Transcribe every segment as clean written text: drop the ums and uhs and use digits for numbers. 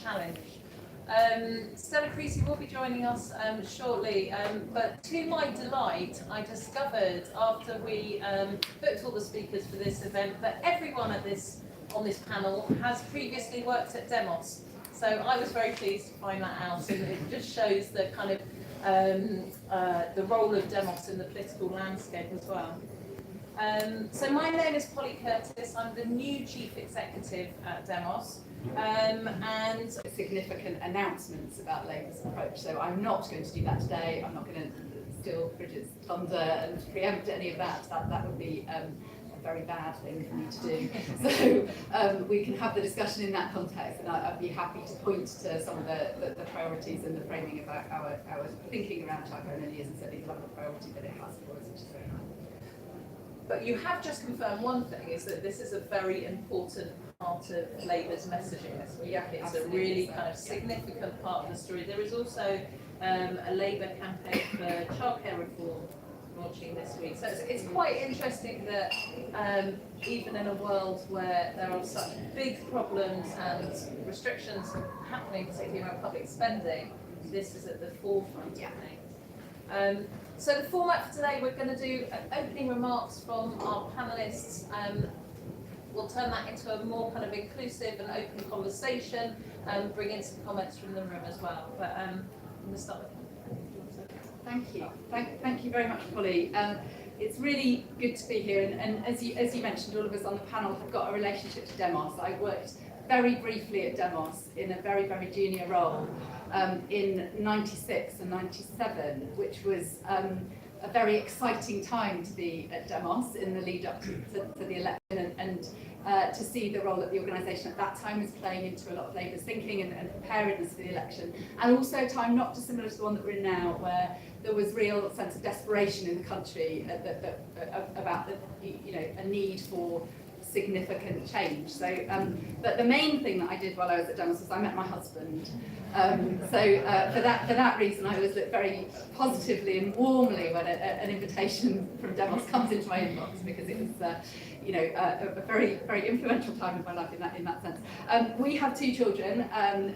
challenge. Stella Creasy will be joining us shortly, but to my delight, I discovered after we booked all the speakers for this event that everyone on this panel has previously worked at Demos. So I was very pleased to find that out, and it just shows the kind of the role of Demos in the political landscape as well. So my name is Polly Curtis. I'm the new Chief Executive at Demos. And significant announcements about Labour's approach. So I'm not going to do that today. I'm not going to steal Bridget's thunder and preempt any of that. That would be a very bad thing for me to do. So we can have the discussion in that context, and I'd be happy to point to some of the priorities and the framing about our thinking around childcare in early years, and certainly the level of priority that it has for us, which is very high. But you have just confirmed one thing, is that this is a very important part of Labour's messaging this week. Yeah, it's a really kind of significant part of the story. There is also a Labour campaign for childcare reform launching this week. So it's quite interesting that even in a world where there are such big problems and restrictions happening, particularly around public spending, this is at the forefront, I think. So the format for today, we're going to do opening remarks from our panellists. We'll turn that into a more kind of inclusive and open conversation and bring in some comments from the room as well. But I'm going to start with you. Thank you. Thank you very much, Polly. It's really good to be here. And as you mentioned, all of us on the panel have got a relationship to Demos. I worked very briefly at Demos in a very, very junior role in 96 and 97, which was a very exciting time to be at Demos in the lead up to the election, and to see the role that the organisation at that time was playing into a lot of Labour's thinking and preparedness for the election, and also a time not dissimilar to the one that we're in now, where there was real sense of desperation in the country about a need for significant change. So, but the main thing that I did while I was at Demos was I met my husband. For that reason, I was looked very positively and warmly when an invitation from Demos comes into my inbox, because it was, a very, very influential time in my life in that sense. We have two children,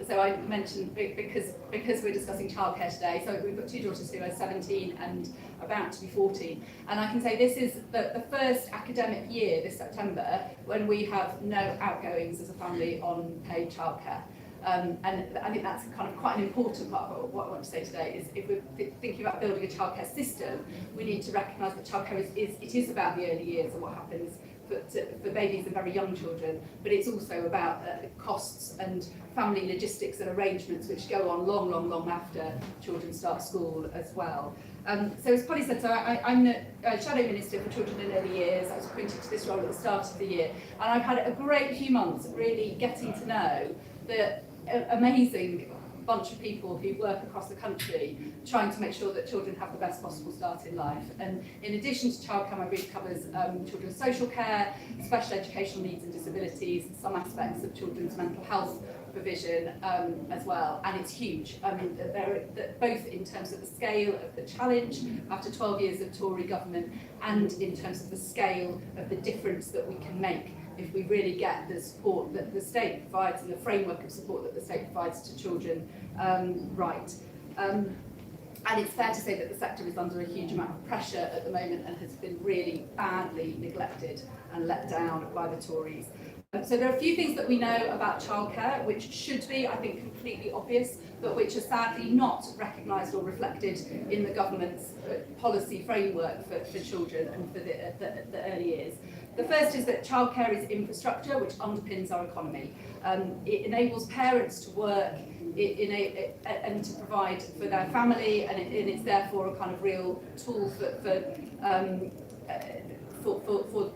so I mentioned because we're discussing childcare today. So we've got two daughters who are 17 and about to be 14, and I can say this is the first academic year this September when we have no outgoings as a family on paid childcare. And I think that's kind of quite an important part of what I want to say today, is if we're thinking about building a childcare system, we need to recognise that childcare is about the early years and what happens for babies and very young children, but it's also about costs and family logistics and arrangements which go on long after children start school as well. So as Polly said, I'm the Shadow Minister for Children in Early Years. I was appointed to this role at the start of the year, and I've had a great few months really getting to know the amazing bunch of people who work across the country trying to make sure that children have the best possible start in life. And in addition to childcare, my brief covers children's social care, special educational needs and disabilities, some aspects of children's mental health provision as well, and it's huge. I mean, both in terms of the scale of the challenge after 12 years of Tory government, and in terms of the scale of the difference that we can make if we really get the support that the state provides and the framework of support that the state provides to children right. And it's fair to say that the sector is under a huge amount of pressure at the moment and has been really badly neglected and let down by the Tories. So there are a few things that we know about childcare which should be, I think, completely obvious, but which are sadly not recognised or reflected in the government's policy framework for children and for the early years. The first is that childcare is infrastructure which underpins our economy. It enables parents to work and to provide for their family, and it's therefore a kind of real tool for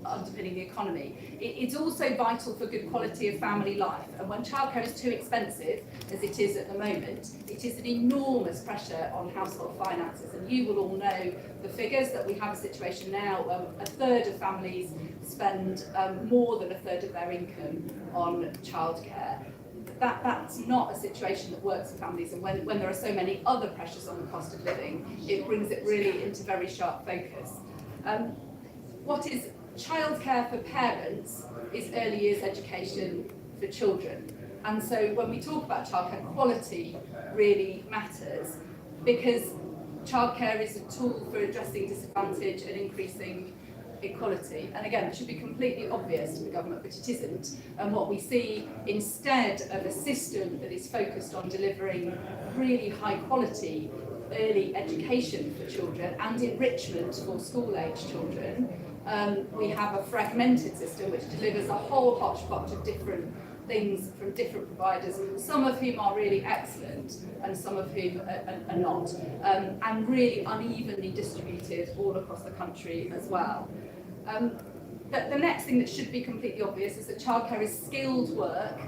underpinning the economy. It's also vital for good quality of family life, and when childcare is too expensive, as it is at the moment, it is an enormous pressure on household finances, and you will all know the figures that we have a situation now where a third of families spend more than a third of their income on childcare. That's not a situation that works for families, and when there are so many other pressures on the cost of living, it brings it really into very sharp focus. What is childcare for parents is early years education for children. And so when we talk about childcare, quality really matters, because childcare is a tool for addressing disadvantage and increasing equality. And again, it should be completely obvious to the government, but it isn't. And what we see, instead of a system that is focused on delivering really high quality early education for children and enrichment for school-age children, we have a fragmented system which delivers a whole hodgepodge of different things from different providers, some of whom are really excellent and some of whom are not, and really unevenly distributed all across the country as well. But the next thing that should be completely obvious is that childcare is skilled work,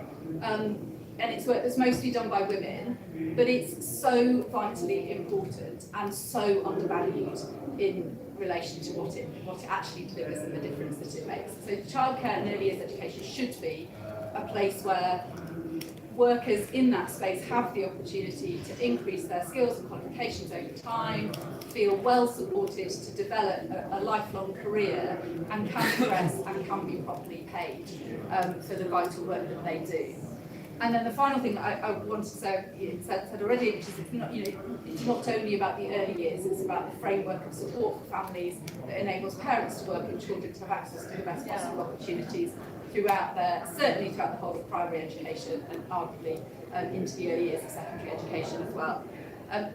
and it's work that's mostly done by women, but it's so vitally important and so undervalued in relation to what it actually delivers and the difference that it makes. So childcare and early years education should be a place where workers in that space have the opportunity to increase their skills and qualifications over time, feel well supported to develop a lifelong career, and can progress and can be properly paid for the vital work that they do. And then the final thing that I wanted to say, it's said already, which is it's not only about the early years, it's about the framework of support for families that enables parents to work and children to have access to the best possible opportunities certainly throughout the whole of primary education and arguably into the early years of secondary education as well.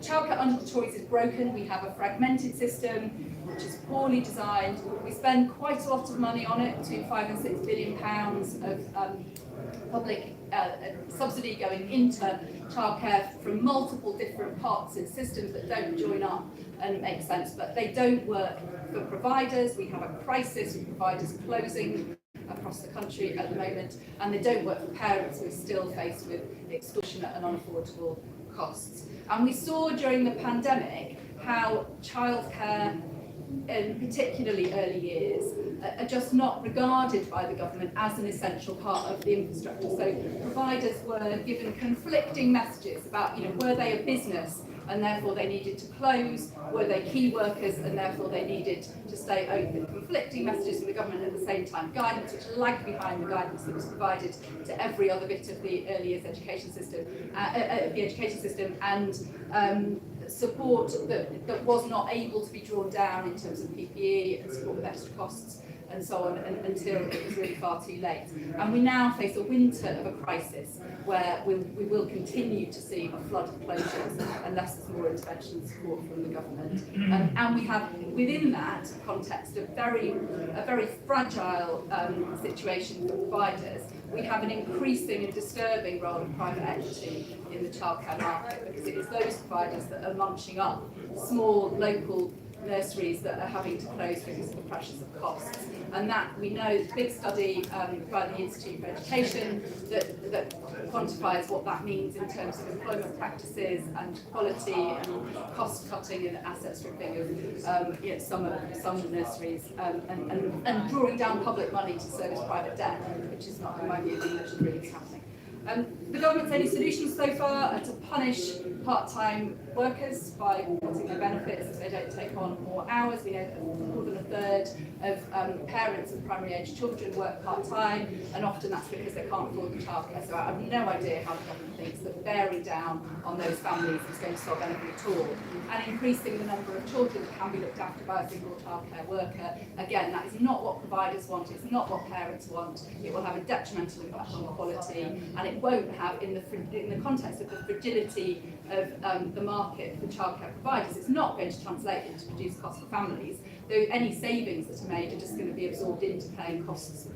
Childcare under the Tories is broken. We have a fragmented system which is poorly designed. We spend quite a lot of money on it, between £5 and £6 billion of public subsidy going into childcare from multiple different parts and systems that don't join up and make sense, but they don't work for providers. We have a crisis with providers closing across the country at the moment, and they don't work for parents who are still faced with extortionate and unaffordable costs. And we saw during the pandemic how childcare, and particularly early years, are just not regarded by the government as an essential part of the infrastructure. So providers were given conflicting messages about, were they a business and therefore they needed to close, were they key workers and therefore they needed to stay open. Conflicting messages from the government at the same time, guidance which lagged behind the guidance that was provided to every other bit of the early years education system, and support that was not able to be drawn down in terms of PPE and support with extra costs and so on, until it was really far too late. And we now face a winter of a crisis where we will continue to see a flood of closures unless there's more intervention and support from the government. And we have within that context a very fragile situation for providers. We have an increasing and disturbing role of private equity in the childcare market, because it is those providers that are munching up small local nurseries that are having to close because of the pressures of costs. And that we know, the big study by the Institute for Education that quantifies what that means in terms of employment practices and quality and cost cutting and asset stripping of some nurseries, and drawing down public money to service private debt, which is not, in my view, the should really be happening. The government's only solutions so far are to punish part-time workers by cutting their benefits if they don't take on more hours. We know that more than a third of parents of primary age children work part-time, and often that's because they can't afford the childcare. So I have no idea how the government thinks that bearing down on those families is going to solve anything at all. And increasing the number of children that can be looked after by a single childcare worker, again, that is not what providers want, it's not what parents want. It will have a detrimental impact on quality, and it won't have, in the context of the fragility of the market for childcare providers, it's not going to translate into reduced costs for families, though any savings that are made are just going to be absorbed into paying costs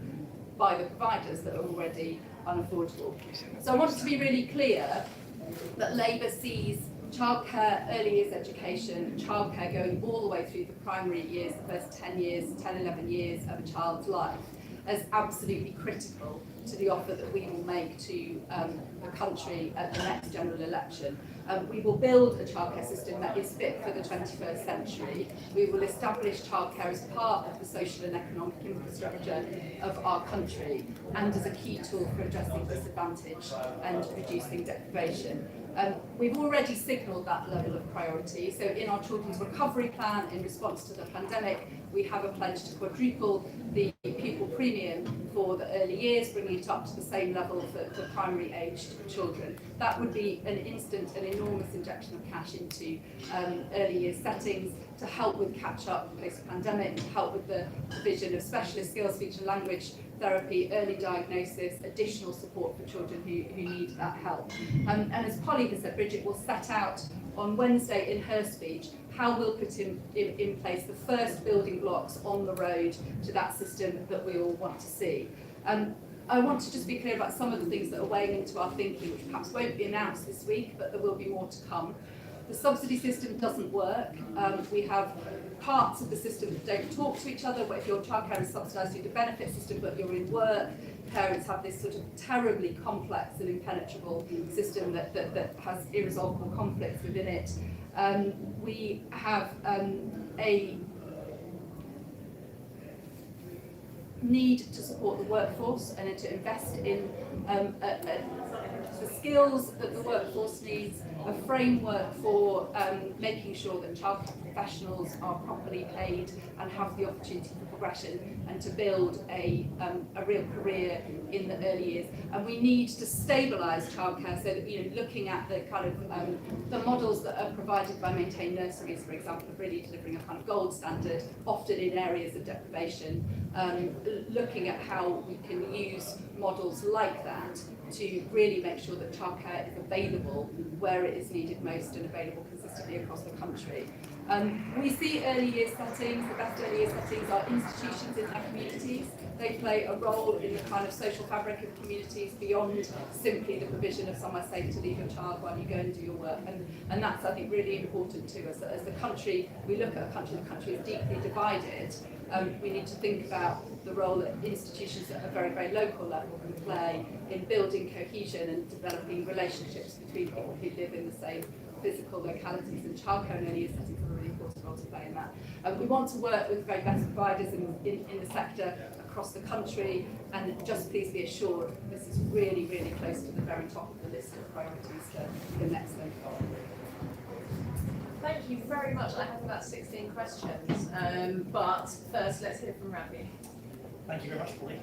by the providers that are already unaffordable. So I wanted to be really clear that Labour sees childcare, early years education, childcare going all the way through the primary years, the first 10, 11 years of a child's life, as absolutely critical to the offer that we will make to the country at the next general election. We will build a childcare system that is fit for the 21st century. We will establish childcare as part of the social and economic infrastructure of our country and as a key tool for addressing disadvantage and reducing deprivation. We've already signalled that level of priority. So in our children's recovery plan, in response to the pandemic, we have a pledge to quadruple the pupil premium for the early years, bringing it up to the same level for primary aged children. That would be an instant and enormous injection of cash into early years settings to help with catch up post-pandemic, to help with the provision of specialist skills, speech and language therapy, early diagnosis, additional support for children who need that help. And as Polly has said, Bridget will set out on Wednesday in her speech how we'll put in place the first building blocks on the road to that system that we all want to see. I want to just be clear about some of the things that are weighing into our thinking, which perhaps won't be announced this week, but there will be more to come. The subsidy system doesn't work. We have parts of the system that don't talk to each other. But if your childcare is subsidised through the benefit system, but you're in work, parents have this sort of terribly complex and impenetrable system that has irresolvable conflicts within it. We have a need to support the workforce and to invest in the skills that the workforce needs, a framework for making sure that childcare professionals are properly paid and have the opportunity for progression, and to build a real career in the early years. And we need to stabilise childcare so that, looking at the kind of the models that are provided by maintained nurseries, for example, are really delivering a kind of gold standard, often in areas of deprivation, looking at how we can use models like that to really make sure that childcare is available where it is needed most and available consistently across the country. We see early years settings, the best early years settings are institutions in our communities. They play a role in the kind of social fabric of communities beyond simply the provision of somewhere safe to leave your child while you go and do your work. And that's, I think, really important to us. As the country, we look at a country, the country is deeply divided. We need to think about the role that institutions at a very, very local level can play in building cohesion and developing relationships between people who live in the same physical localities, and childcare and early years settings have a really important role to play in that. We want to work with the very best providers in the sector across the country, and just please be assured this is really, really close to the very top of the list of priorities for the next month. Thank you very much. I have about 16 questions, but first let's hear from Ravi. Thank you very much, Polly.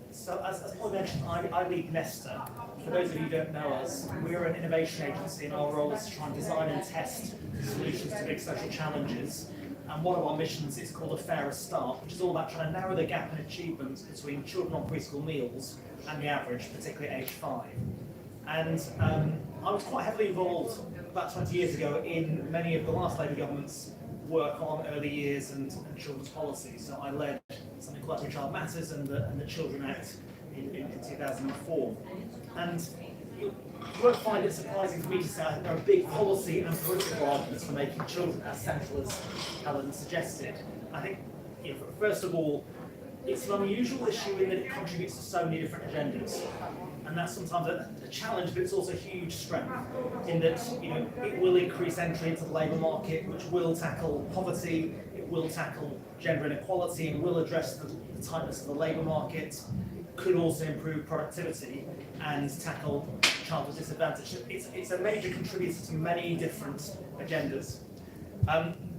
So as Polly mentioned, I lead Nesta. For those of you who don't know us, we're an innovation agency, and our role is to try and design and test solutions to big social challenges. And one of our missions is called A Fairer Start, which is all about trying to narrow the gap in achievement between children on preschool meals and the average, particularly at age 5. And I was quite heavily involved about 20 years ago in many of the last Labour government's work on early years and children's policy. So I led something called Every Child Matters and the Children Act in 2004. And you won't find it surprising for me to say there are big policy and political arguments for making children as central as Helen suggested. I think, first of all, it's an unusual issue in that it contributes to so many different agendas. And that's sometimes a challenge, but it's also a huge strength in that it will increase entry into the labour market, which will tackle poverty, it will tackle gender inequality, and will address the tightness of the labour market, could also improve productivity and tackle childhood disadvantage. It's a major contributor to many different agendas.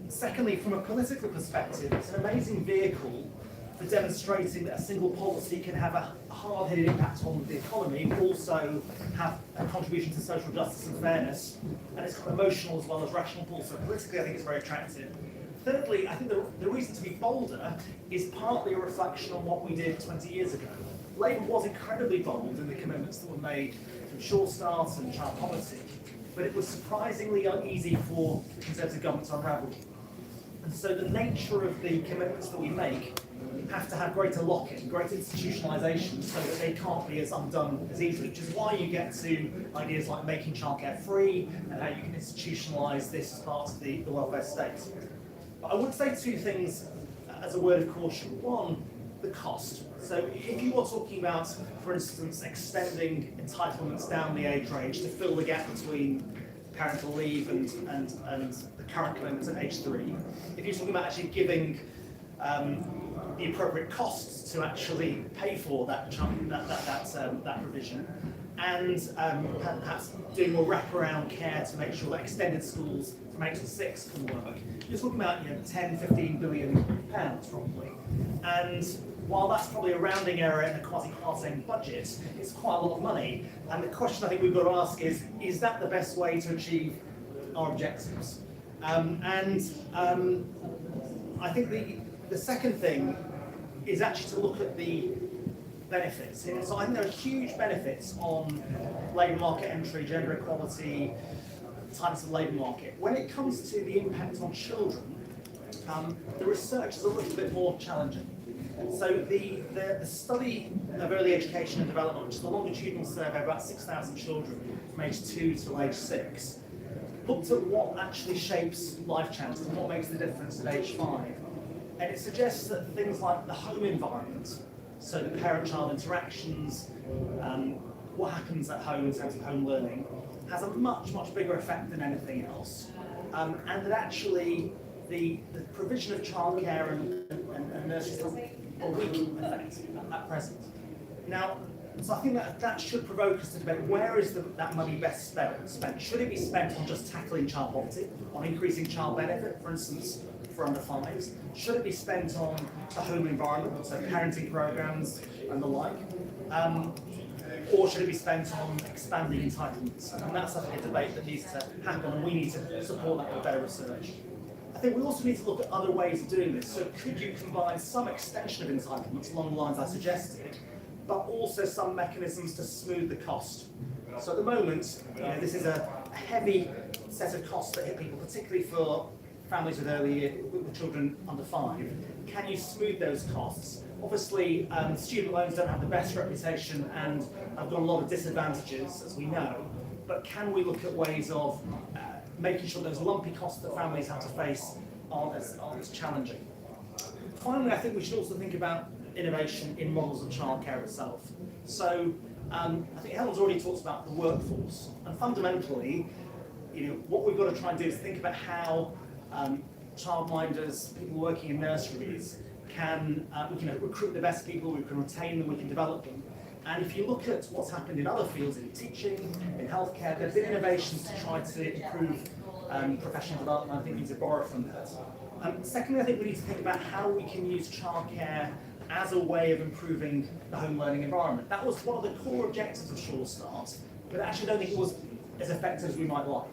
Secondly, from a political perspective, it's an amazing vehicle for demonstrating that a single policy can have a hard-headed impact on the economy, but also have a contribution to social justice and fairness, and it's got emotional as well as rational pull, so politically I think it's very attractive. Thirdly, I think the reason to be bolder is partly a reflection on what we did 20 years ago. Labour was incredibly bold in the commitments that were made from Sure Start and child poverty, but it was surprisingly easy for the Conservative government to unravel. And so the nature of the commitments that we make have to have greater lock-in, greater institutionalisation, so that they can't be as undone as easily, which is why you get to ideas like making childcare free and how you can institutionalise this as part of the welfare state. But I would say two things as a word of caution. One, the cost. So if you are talking about, for instance, extending entitlements down the age range to fill the gap between parental leave and the current commitments at age 3, if you're talking about actually giving the appropriate costs to actually pay for that provision, and perhaps doing more wraparound care to make sure that extended schools from 8 till 6 can work. You're talking about 10, 15 billion pounds probably. And while that's probably a rounding error in a quasi-quasi budget, it's quite a lot of money. And the question I think we've got to ask is that the best way to achieve our objectives? I think the second thing is actually to look at the benefits. So I think there are huge benefits on labour market entry, gender equality, tightness of the labour market. When it comes to the impact on children, the research is a little bit more challenging. So the study of early education and development, which is a longitudinal survey of about 6,000 children from age 2 to age 6, looked at what actually shapes life chances and what makes the difference at age 5. And it suggests that things like the home environment, so the parent-child interactions, what happens at home in terms of home learning, has a much, much bigger effect than anything else. And that actually the provision of childcare and nurseries has a weak effect at present. Now, so I think that should provoke us to debate where is that money best spent. Should it be spent on just tackling child poverty, on increasing child benefit, for instance, for under 5s? Should it be spent on the home environment, so parenting programs and the like? Or should it be spent on expanding entitlements? And that's, I think, a debate that needs to happen, and we need to support that with better research. I think we also need to look at other ways of doing this. So could you combine some extension of entitlements along the lines I suggested, but also some mechanisms to smooth the cost? So at the moment, this is a heavy set of costs that hit people, particularly for families with children under 5. Can you smooth those costs? Obviously, student loans don't have the best reputation and have got a lot of disadvantages, as we know, but can we look at ways of making sure those lumpy costs that families have to face aren't as challenging? Finally, I think we should also think about innovation in models of childcare itself. So I think Helen's already talked about the workforce, and fundamentally, what we've got to try and do is think about how childminders, people working in nurseries, we can recruit the best people, we can retain them, we can develop them. And if you look at what's happened in other fields, in teaching, in healthcare, there's been innovations to try to improve professional development. I think we need to borrow from that. Secondly, I think we need to think about how we can use childcare as a way of improving the home learning environment. That was one of the core objectives of Sure Start, but I actually don't think it was as effective as we might like.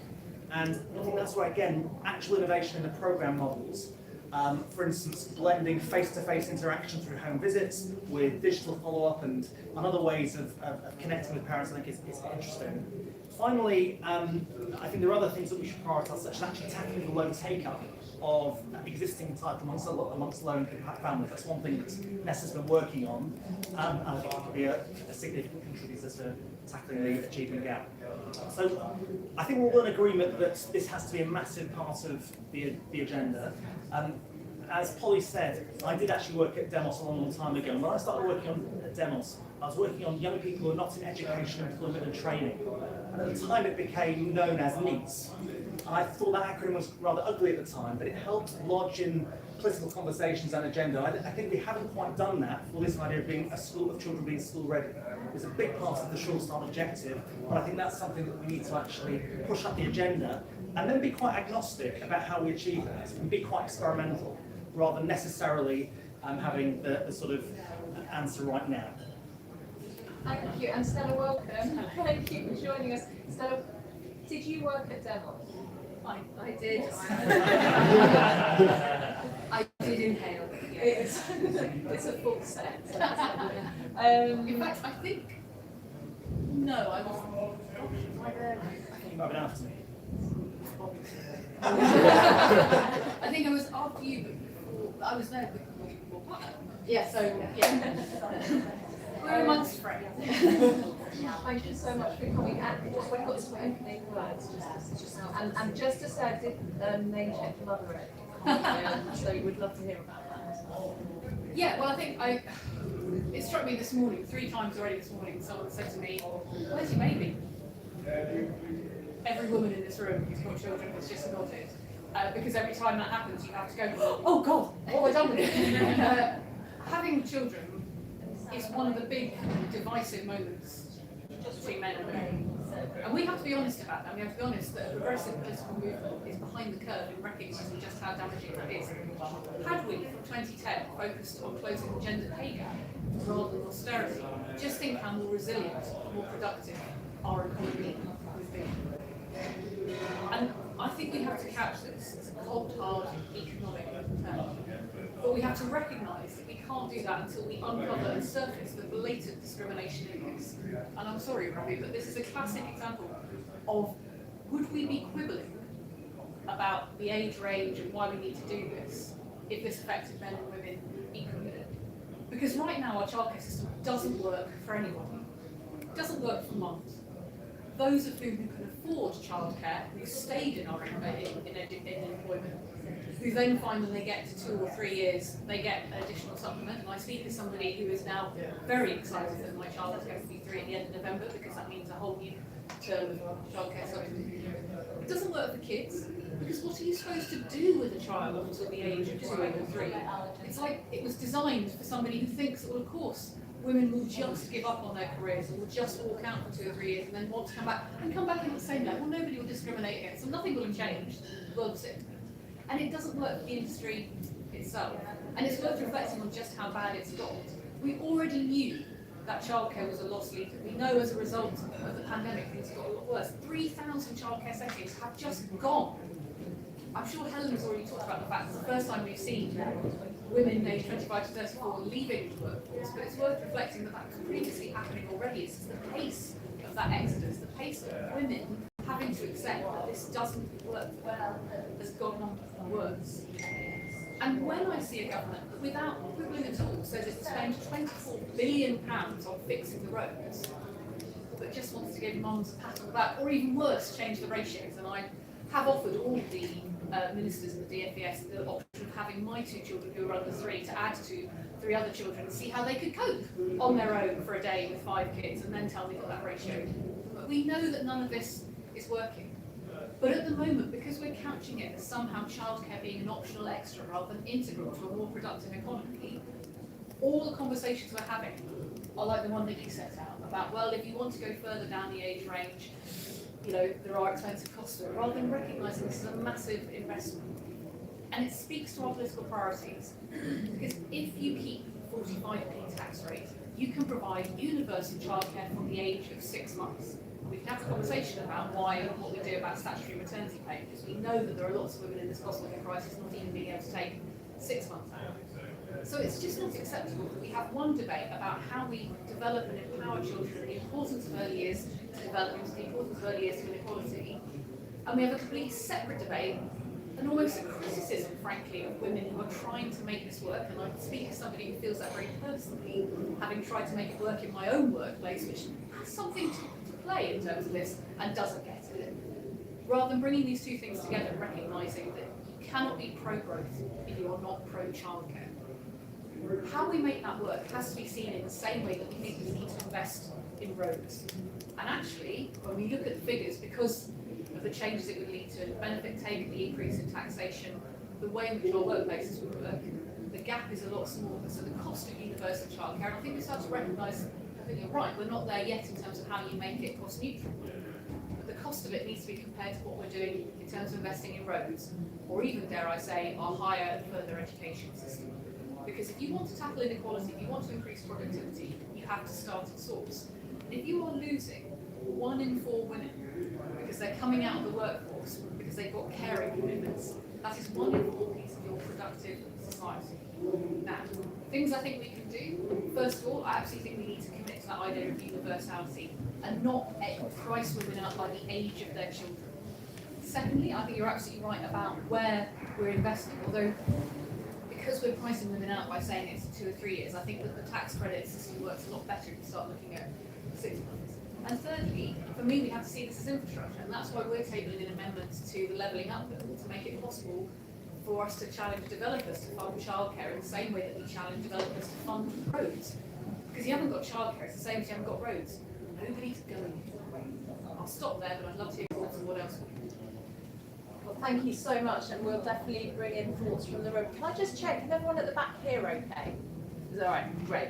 And I think that's why, again, actual innovation in the programme models, for instance, blending face-to-face interaction through home visits with digital follow-up and other ways of connecting with parents, I think is interesting. Finally, I think there are other things that we should prioritise, such as actually tackling the low take-up of existing entitlements amongst low-income families. That's one thing that Nesta's been working on, and I think it could be a significant contributor to tackling the achievement gap. So I think we're all in agreement that this has to be a massive part of the agenda. As Polly said, I did actually work at Demos a long time ago. When I started working at Demos, I was working on young people who are not in education, employment and training. And at the time it became known as NEETs. And I thought that acronym was rather ugly at the time, but it helped lodge in political conversations and agenda. I think we haven't quite done that for this idea of being of children being school ready. It's a big part of the Sure Start objective, but I think that's something that we need to actually push up the agenda and then be quite agnostic about how we achieve that and be quite experimental rather than necessarily having the sort of answer right now. Thank you, and Stella, welcome. Thank you for joining us. Stella, did you work at Demos? I did. I did inhale. It's a full set. In fact, I think no, I wasn't. I think you might have been after me. I think I was after you, but before, I was there before. Yeah, so yeah. We're amongst friends. Thank you so much for coming. And we've got some opening words, and just to say, I did name check the mother egg, so we'd love to hear about that. Yeah, well, I think it struck me this morning, 3 times already this morning, someone said to me, "Where's your baby?" Every woman in this room who's got children has just nodded, because every time that happens, you have to go, "Oh God, what have I done with it?" Having children is one of the big divisive moments between men and women. And we have to be honest about that. We have to be honest that a progressive political movement is behind the curve in recognising just how damaging that is. Had we, from 2010, focused on closing the gender pay gap rather than austerity, just think how more resilient, more productive our economy would be. And I think we have to couch this as a cold, hard economic term. But we have to recognise that we can't do that until we uncover and surface the blatant discrimination in this. And I'm sorry, Ravi, but this is a classic example of would we be quibbling about the age range and why we need to do this if this affected men and women equally? Because right now our childcare system doesn't work for anyone. It doesn't work for mums. Those of whom who can afford childcare, who stayed in employment, who then find when they get to 2 or 3 years, they get an additional supplement. And I speak as somebody who is now very excited that my child is going to be 3 at the end of November, because that means a whole new term of childcare supplement. It doesn't work for kids, because what are you supposed to do with a child until the age of 2 or 3? It's like it was designed for somebody who thinks that, well, of course, women will just give up on their careers or will just walk out for 2 or 3 years and then want to come back in at the same level. Nobody will discriminate against them. Nothing will have changed. The world's it. And it doesn't work for the industry itself. And it's worth reflecting on just how bad it's got. We already knew that childcare was a lost leader. We know as a result of the pandemic things got a lot worse. 3,000 childcare settings have just gone. I'm sure Helen has already talked about the fact that it's the first time we've seen women aged 25 to 34 leaving the workforce, but it's worth reflecting that that was previously happening already. It's just the pace of that exodus, the pace of women having to accept that this doesn't work well, has gone on worse. And when I see a government that, without quibbling at all, says it spends £24 billion on fixing the roads, but just wants to give mums a pat on the back, or even worse, change the ratios, and I have offered all the ministers in the DFES the option of having my 2 children who are under 3 to add to 3 other children and see how they could cope on their own for a day with 5 kids, and then tell me that ratio. But we know that none of this is working. But at the moment, because we're couching it as somehow childcare being an optional extra rather than integral to a more productive economy, all the conversations we're having are like the one that you set out about, well, if you want to go further down the age range, you know, there are expensive costs to it, rather than recognising this is a massive investment. And it speaks to our political priorities. Because if you keep 45p tax rate, you can provide universal childcare from the age of 6 months. We can have a conversation about why and what we do about statutory maternity pay, because we know that there are lots of women in this cost of living crisis not even being able to take 6 months out. So it's just not acceptable that we have one debate about how we develop and empower children, the importance of early years to development, the importance of early years to inequality, and we have a completely separate debate and almost a criticism, frankly, of women who are trying to make this work. And I can speak as somebody who feels that very personally, having tried to make it work in my own workplace, which has something to play in terms of this and doesn't get it. Rather than bringing these two things together and recognising that you cannot be pro-growth if you are not pro-childcare. How we make that work has to be seen in the same way that we think we need to invest in roads. And actually, when we look at the figures, because of the changes it would lead to, the benefit take, the increase in taxation, the way in which our workplaces would work, the gap is a lot smaller. So the cost of universal childcare, I think we start to recognise, I think you're right, we're not there yet in terms of how you make it cost neutral. But the cost of it needs to be compared to what we're doing in terms of investing in roads, or even, dare I say, our higher and further education system. Because if you want to tackle inequality, if you want to increase productivity, you have to start at source. And if you are losing 1 in 4 women because they're coming out of the workforce because they've got caring commitments, that is 1 in 4 pieces of your productive society. Now, things I think we can do, first of all, I absolutely think we need to commit to that idea of universality and not price women out by the age of their children. Secondly, I think you're absolutely right about where we're investing, although because we're pricing women out by saying it's 2 or 3 years, I think that the tax credit system works a lot better if you start looking at 6 months. And thirdly, for me, we have to see this as infrastructure, and that's why we're tabling an amendment to the levelling up bill to make it possible for us to challenge developers to fund childcare in the same way that we challenge developers to fund roads. Because you haven't got childcare, it's the same as you haven't got roads. Nobody's going. I'll stop there, but I'd love to hear thoughts on what else we can do. Well, thank you so much, and we'll definitely bring in thoughts from the room. Can I just check, is everyone at the back here okay? Is that all right? Great.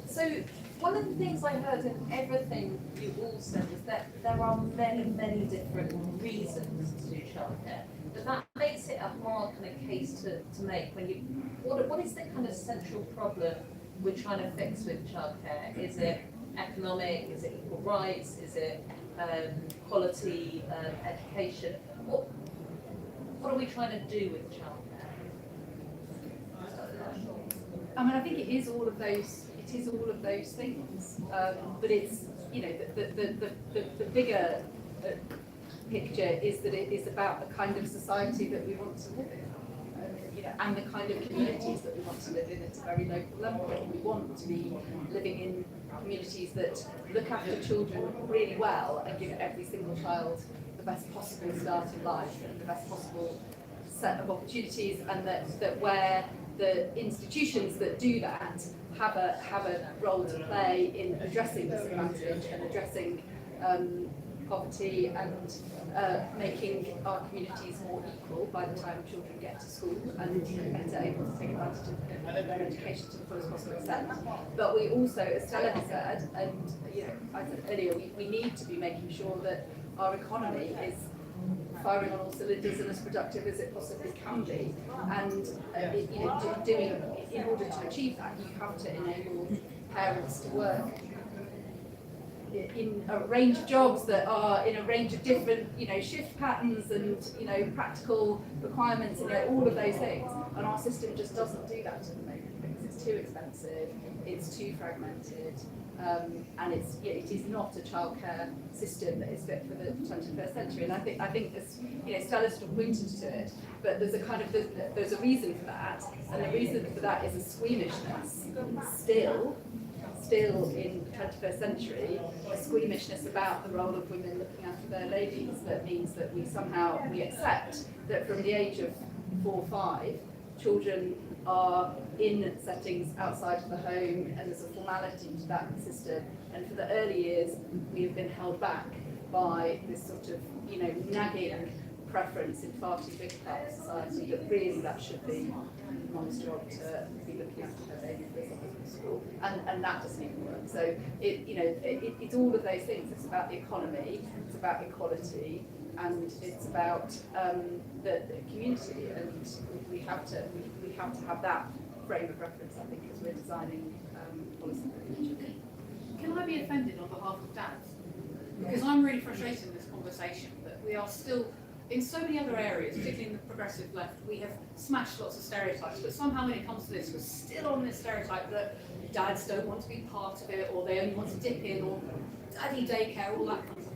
So one of the things I heard in everything you all said was that there are many, many different reasons to do childcare. But that makes it a hard kind of case to make when you, what is the kind of central problem we're trying to fix with childcare? Is it economic? Is it equal rights? Is it quality education? What are we trying to do with childcare? I mean, I think it is all of those. It is all of those things, but it's, you know, the bigger picture is that it is about the kind of society that we want to live in, you know, and the kind of communities that we want to live in at a very local level. We want to be living in communities that look after children really well and give every single child the best possible start in life and the best possible set of opportunities, and that where the institutions that do that have a role to play in addressing disadvantage and addressing poverty and making our communities more equal by the time children get to school and better able to take advantage of their education to the fullest possible extent. But we also, as Stella has said, and you know, I said earlier, we need to be making sure that our economy is firing on all cylinders and as productive as it possibly can be. And you know, in order to achieve that, you have to enable parents to work in a range of jobs that are in a range of different, you know, shift patterns and, you know, practical requirements, you know, all of those things. And our system just doesn't do that at the moment because it's too expensive, it's too fragmented, and it is not a childcare system that is fit for the 21st century. And I think as, you know, Stella sort of pointed to it, but there's a kind of there's a reason for that, and the reason for that is a squeamishness still in the 21st century, a squeamishness about the role of women looking after their ladies that means that we accept that from the age of 4 or 5, children are in settings outside of the home, and there's a formality to that system. And for the early years, we have been held back by this sort of, you know, nagging preference in far too big part of society that really that should be mom's job to be looking after her baby for school, and that doesn't even work. So it's all of those things. It's about the economy, it's about equality, and it's about the community, and we have to have that frame of reference, I think, as we're designing policy for the future. Can I be offended on behalf of dads? Because I'm really frustrated in this conversation that we are still, in so many other areas, particularly in the progressive left, we have smashed lots of stereotypes, but somehow when it comes to this, we're still on this stereotype that dads don't want to be part of it, or they only want to dip in, or daddy daycare, all that kind of stuff.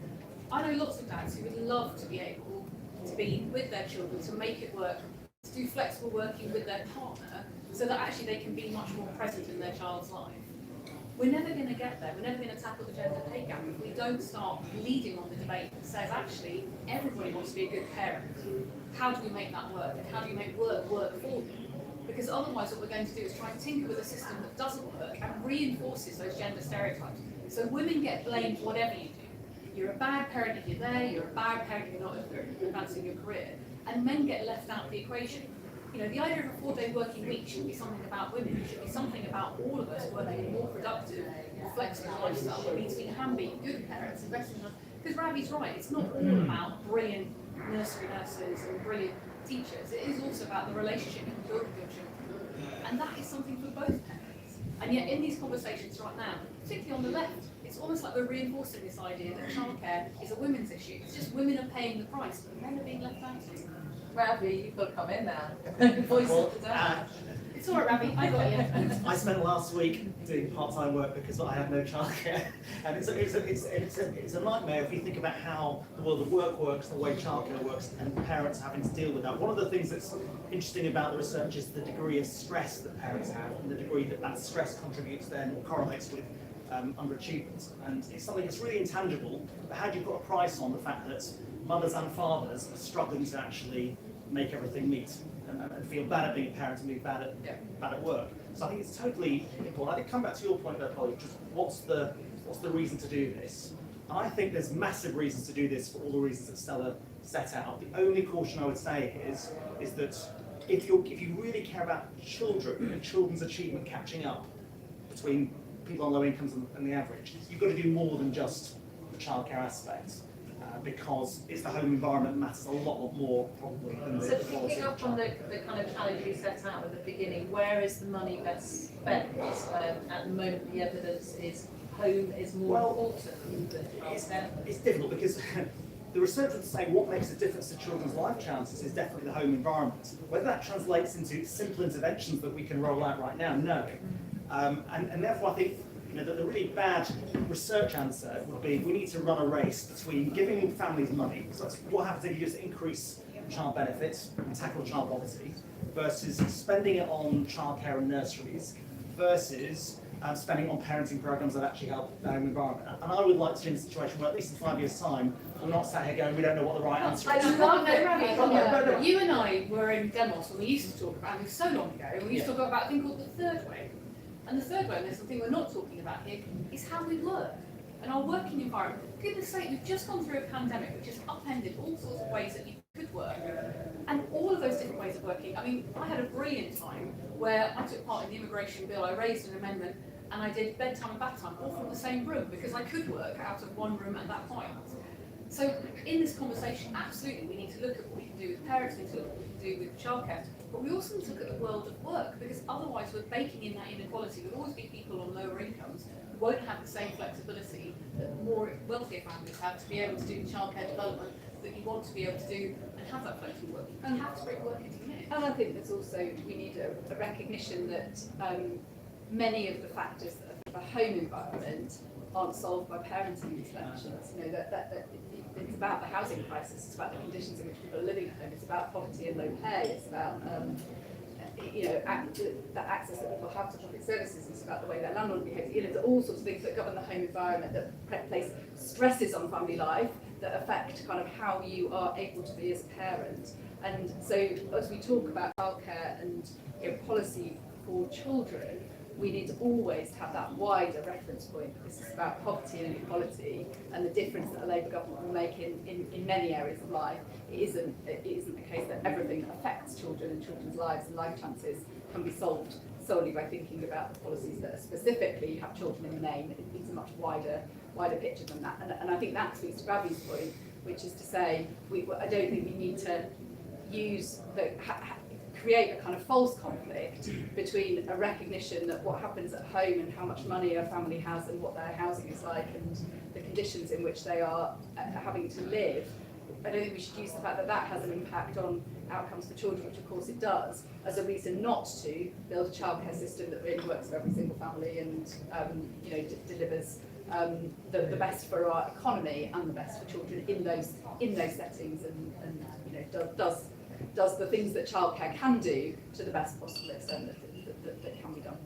I know lots of dads who would love to be able to be with their children, to make it work, to do flexible working with their partner, so that actually they can be much more present in their child's life. We're never going to get there. We're never going to tackle the gender pay gap if we don't start leading on the debate that says, actually, everybody wants to be a good parent. How do we make that work? And how do you make work for them? Because otherwise what we're going to do is try and tinker with a system that doesn't work and reinforces those gender stereotypes. So women get blamed for whatever you do. You're a bad parent if you're there, you're a bad parent if you're not advancing your career. And men get left out of the equation. You know, the idea of a 4-day working week shouldn't be something about women, it should be something about all of us working a more productive, more flexible lifestyle that means we can be good parents, investing in us. Because Ravi's right, it's not all about brilliant nursery nurses and brilliant teachers, it is also about the relationship you can build with your children. And that is something for both parents. And yet in these conversations right now, particularly on the left, it's almost like we're reinforcing this idea that childcare is a women's issue. It's just women are paying the price, but men are being left out. Ravi, you've got to come in now. Voice of the day. It's all right, Ravi, I got you. I spent last week doing part-time work because I have no childcare, and it's a nightmare if you think about how the world of work works, the way childcare works, and parents having to deal with that. One of the things that's interesting about the research is the degree of stress that parents have, and the degree that that stress contributes then or correlates with underachievement. And it's something that's really intangible, but how do you put a price on the fact that mothers and fathers are struggling to actually make everything meet and feel bad at being a parent and being bad at work? So I think it's totally important. I think come back to your point there, Polly, just what's the reason to do this? And I think there's massive reasons to do this for all the reasons that Stella set out. The only caution I would say is that if you really care about children and children's achievement catching up between people on low incomes and the average, you've got to do more than just the childcare aspect. Because it's the home environment that matters a lot more probably than the So quality picking of up on the kind of challenge we set out at the beginning, where is the money best spent? At the moment, the evidence is home is more important than childcare. It's difficult because the research would say what makes a difference to children's life chances is definitely the home environment. Whether that translates into simple interventions that we can roll out right now, no. And therefore I think the really bad research answer would be we need to run a race between giving families money, so that's what happens if you just increase child benefits and tackle child poverty, versus spending it on childcare and nurseries, versus spending on parenting programmes that actually help the home environment. And I would like to be in a situation where at least in 5 years' time, we're not sat here going, we don't know what the right answer is. I love it, Ravi. You and I were in Demos when we used to talk about, and it was so long ago, and we used to talk about a thing called the third way. And the third way, and there's something we're not talking about here, is how we work and our working environment. For goodness sake, we've just gone through a pandemic which has upended all sorts of ways that you could work. And all of those different ways of working, I mean, I had a brilliant time where I took part in the immigration bill, I raised an amendment, and I did bedtime and bath time all from the same room because I could work out of one room at that point. So in this conversation, absolutely, we need to look at what we can do with parents, we need to look at what we can do with childcare, but we also need to look at the world of work, because otherwise we're baking in that inequality. There'll always be people on lower incomes who won't have the same flexibility that more wealthier families have to be able to do the childcare development that you want to be able to do and have that flexible work. You have to bring work into the mix. And I think there's also, we need a recognition that many of the factors of the home environment aren't solved by parenting interventions. That it's about the housing crisis, it's about the conditions in which people are living at home, it's about poverty and low pay, it's about the access that people have to public services, it's about the way their landlord behaves. There's all sorts of things that govern the home environment that place stresses on family life that affect kind of how you are able to be as a parent. And so as we talk about childcare and policy for children, we need to always have that wider reference point. This is about poverty and inequality and the difference that a Labour government will make in many areas of life. It isn't the case that everything that affects children and children's lives and life chances can be solved solely by thinking about the policies that specifically have children in the name. It's a much wider picture than that. And I think that speaks to Ravi's point, which is to say, I don't think we need to use create a kind of false conflict between a recognition that what happens at home and how much money a family has and what their housing is like and the conditions in which they are having to live. I don't think we should use the fact that that has an impact on outcomes for children, which of course it does, as a reason not to build a childcare system that really works for every single family and delivers the best for our economy and the best for children in those settings and does the things that childcare can do to the best possible extent that can be done.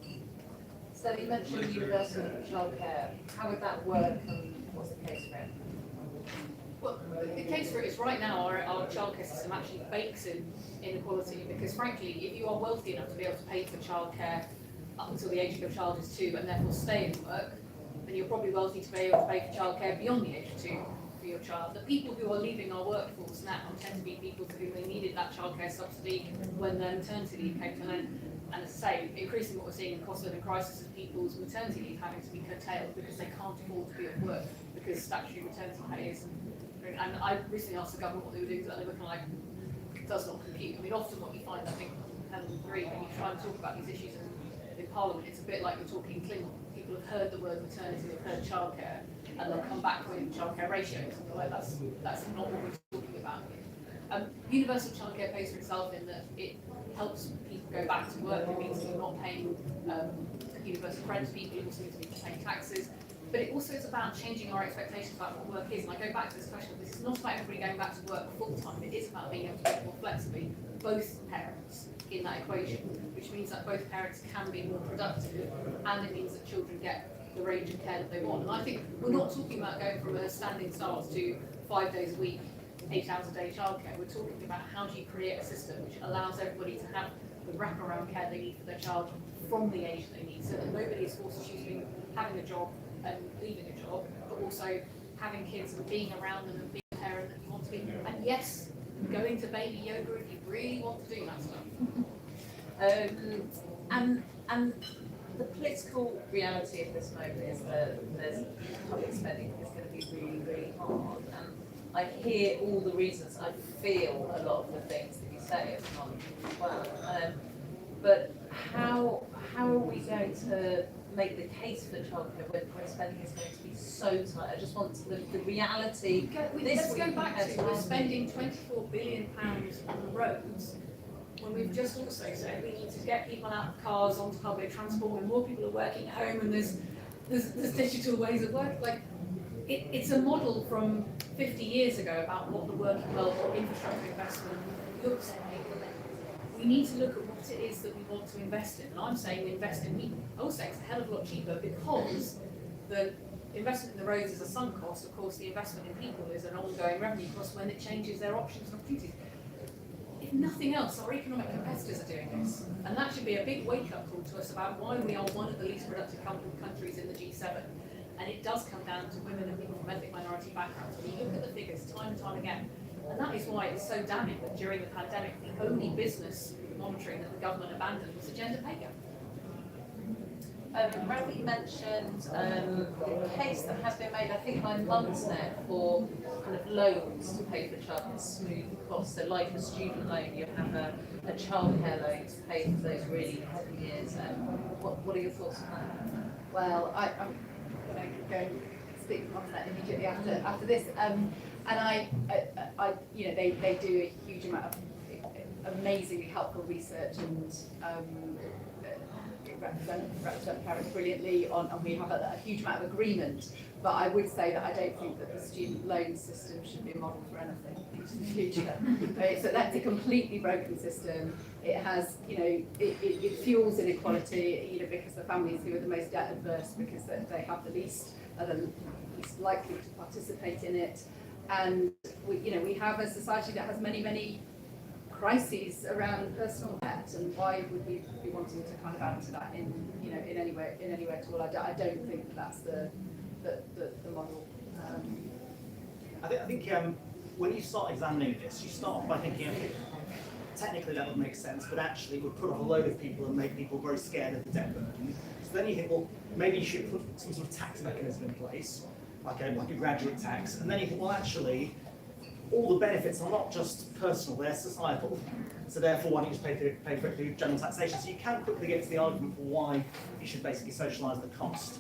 So you mentioned universal childcare. How would that work and what's the case for it? Well, the case for it is right now our childcare system actually bakes in inequality, because frankly, if you are wealthy enough to be able to pay for childcare up until the age of your child is 2 and therefore stay in work, then you're probably wealthy to be able to pay for childcare beyond the age of 2. Your child. The people who are leaving our workforce now tend to be people for whom they needed that childcare subsidy when their maternity leave came to an end. And as I say, increasingly what we're seeing in the cost of living crisis is people's maternity leave having to be curtailed because they can't afford to be at work because statutory maternity pay is. And I recently asked the government what they were doing, and they were kind of like, it does not compute. I mean, often what you find, I think, Helen will agree, when you try and talk about these issues in Parliament, it's a bit like you're talking Klingon. People have heard the word maternity, they've heard childcare, and they'll come back with childcare ratios. Like that's not what we're talking about here. Universal childcare pays for itself in that it helps people go back to work. It means you're not paying universal rent to people, it also means people paying taxes. But it also is about changing our expectations about what work is. And I go back to this question, this is not about everybody going back to work full time, it is about being able to work more flexibly, both parents in that equation, which means that both parents can be more productive, and it means that children get the range of care that they want. And I think we're not talking about going from a standing start to 5 days a week, 8 hours a day childcare. We're talking about how do you create a system which allows everybody to have the wraparound care they need for their child from the age they need, so that nobody is forced to choose between having a job and leaving a job, but also having kids and being around them and being a parent that you want to be. And yes, going to baby yoga if you really want to do that stuff. And the political reality of this moment is that there's public spending is going to be really, really hard. And I hear all the reasons. I feel a lot of the things that you say as well. But how are we going to make the case for childcare when spending is going to be so tight? I just want the reality. Let's go back to we're spending £24 billion on roads when we've just also said we need to get people out of cars onto public transport when more people are working at home and there's digital ways of work. Like it's a model from 50 years ago about what the working world or infrastructure investment looks like. We need to look at what it is that we want to invest in. And I'm saying we invest in people. I will say it's a hell of a lot cheaper because the investment in the roads is a sunk cost. Of course, the investment in people is an ongoing revenue cost when it changes their options and opportunities. If nothing else, our economic competitors are doing this. And that should be a big wake-up call to us about why we are one of the least productive countries in the G7. And it does come down to women and people from ethnic minority backgrounds. We look at the figures time and time again. And that is why it's so damning that during the pandemic, the only business monitoring that the government abandoned was the gender pay gap. Ravi mentioned a case that has been made, I think, by Mumsnet for kind of loans to pay for childcare smooth costs. So like a student loan, you have a childcare loan to pay for those really heavy years. What are your thoughts on that? Well, I'm going to go and speak on that immediately after this. And I you know, they do a huge amount of amazingly helpful research and represent parents brilliantly and we have a huge amount of agreement. But I would say that I don't think that the student loan system should be a model for anything into the future. So that's a completely broken system. It has, you know, it fuels inequality, you know, because the families who are the most debt adverse, because they have the least, are the least likely to participate in it. And we have a society that has many crises around personal debt, and why would we be wanting to kind of add to that in any way at all? I don't think that that's the model. I think when you start examining this, you start off by thinking, okay, technically that would make sense, but actually it would put off a load of people and make people very scared of the debt burden. So then you think, well, maybe you should put some sort of tax mechanism in place, like a graduate tax, and then you think, well, actually, all the benefits are not just personal, they're societal. So therefore, why don't you just pay for it through general taxation? So you can quickly get to the argument for why you should basically socialise the cost.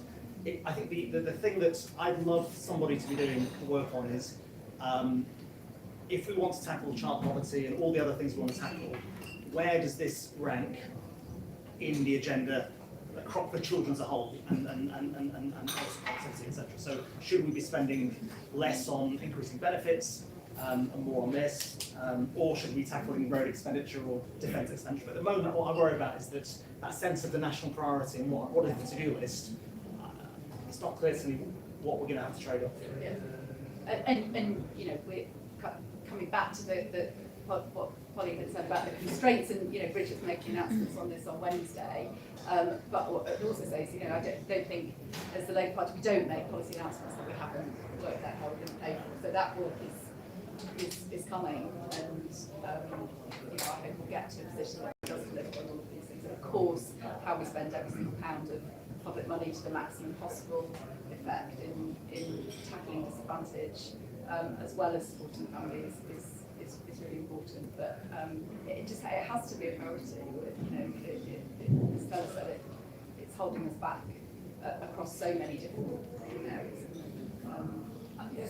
I think the thing that I'd love somebody to be doing the work on is, if we want to tackle child poverty and all the other things we want to tackle, where does this rank in the agenda for children as a whole and activity, etc. So should we be spending less on increasing benefits and more on this, or should we be tackling road expenditure or defence expenditure? At the moment, what I worry about is that sense of the national priority and what is the to-do list. It's not clear to me what we're going to have to trade off. Yeah. And you know, we're coming back to what Polly had said about the constraints, and you know, Bridget's making announcements on this on Wednesday. But what it also says, you know, I don't think as the Labour Party we don't make policy announcements that we haven't worked out how we're going to pay for. So that work is coming, and you know, I hope we'll get to a position that does deliver on all of these things. And of course, how we spend every single pound of public money to the maximum possible effect in tackling disadvantage, as well as supporting families is really important. But it has to be a priority. You know, as Stella said, it's holding us back across so many different areas.